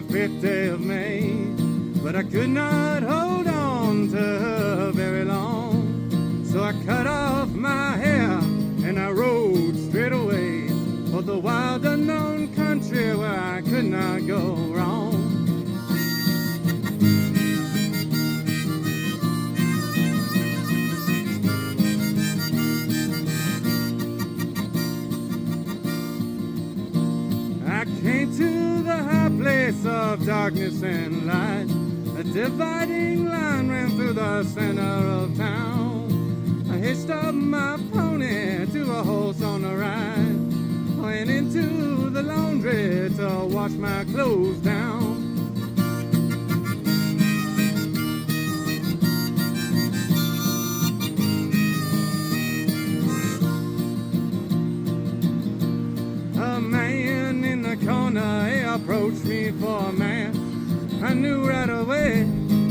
the 5th day of May, but I could not hold on to her very long. So I cut off my hair and I rode straight away for the wild unknown country where I could not go wrong. I came to the high place of darkness and light. A dividing line ran through the center of town. I hitched up my pony to a horse on the ride. Went into the laundry to wash my clothes down. A man in the corner, he approached me for a man. I knew right away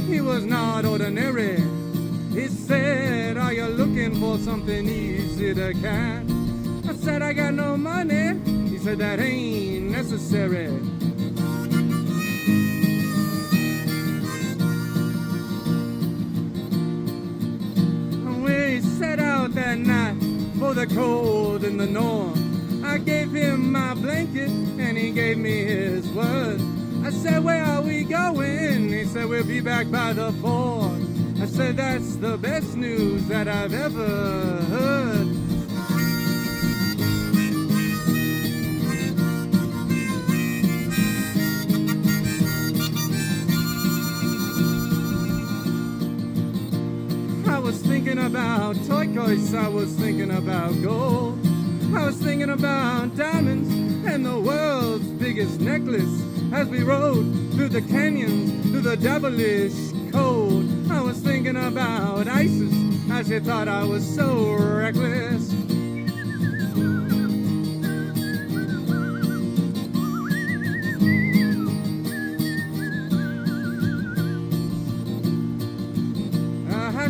he was not ordinary. He said, "Are you looking for something easy to catch?" I said, "I got no money." He said, "That ain't necessary." We set out that night for the cold in the north. I gave him my blanket and he gave me his word. I said, "Where are we going?" He said, "We'll be back by the ford." I said, "That's the best news that I've ever heard." I was thinking about turquoise, I was thinking about gold. I was thinking about diamonds and the world's biggest necklace as we rode through the canyons, through the devilish cold. I was thinking about Isis as she thought I was so reckless.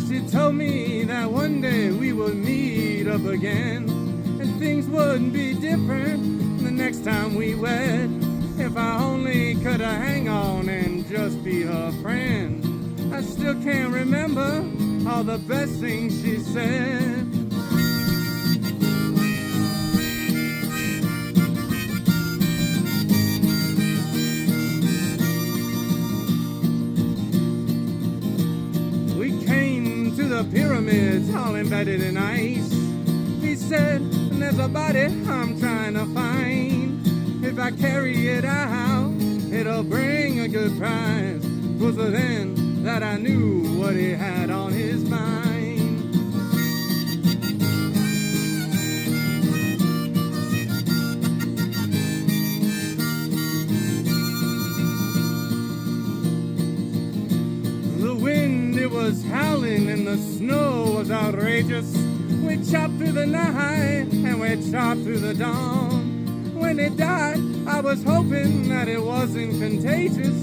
She told me that one day we would meet up again, and things would be different the next time we wed. If I only could hang on and just be her friend. I still can't remember all the best things she said. The pyramids all embedded in ice. He said, "There's a body I'm trying to find. If I carry it out, it'll bring a good prize." It was then that I knew what he had on his mind. The wind, it was howling and the snow was outrageous. We chopped through the night and we chopped through the dawn. When it died, I was hoping that it wasn't contagious,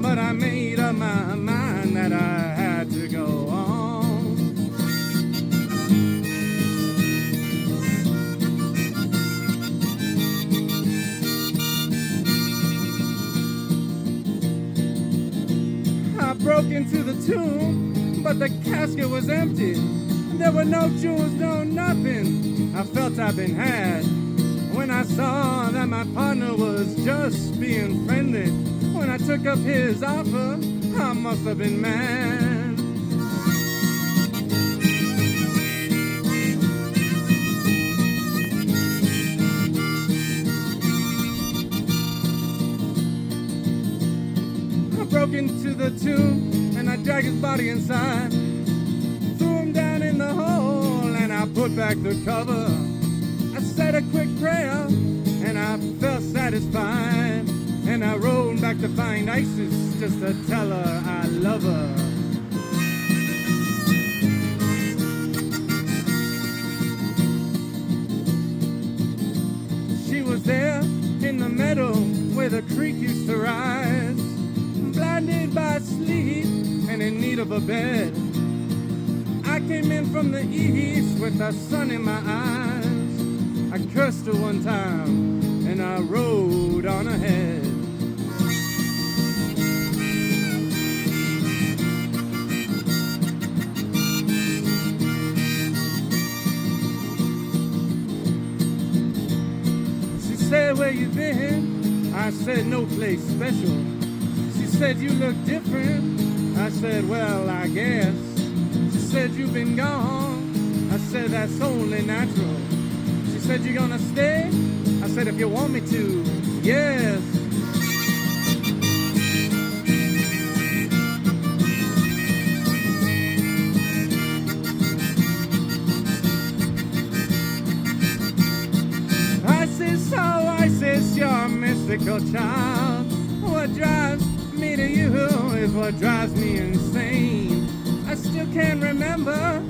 but I made up my mind that I had to go on. I broke into the tomb, but the casket was empty. There were no jewels, no nothing. I felt I'd been had when I saw that my partner was just being friendly. When I took up his offer, I must have been mad. I broke into the tomb and I dragged his body inside. Threw him down in the hole and I put back the cover. I said a quick prayer and I felt satisfied. And I rode back to find Isis just to tell her I love her. She was there in the meadow where the creek used to rise, blinded by sleep and in need of a bed. I came in from the east with the sun in my eyes. I cursed her one time and I rode on ahead. I said, no place special. She said, you look different. I said, well, I guess. She said, you've been gone. I said, that's only natural. She said, you're gonna stay? I said, if you want me to, yes. You're a mystical child. What drives me to you is what drives me insane. I still can't remember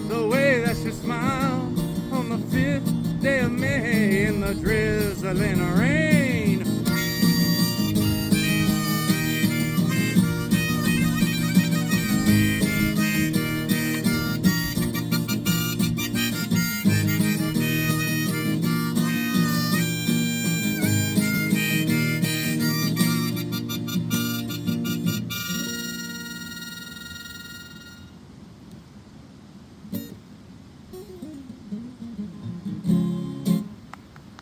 the way that you smiled on the 5th day of May in the drizzling rain.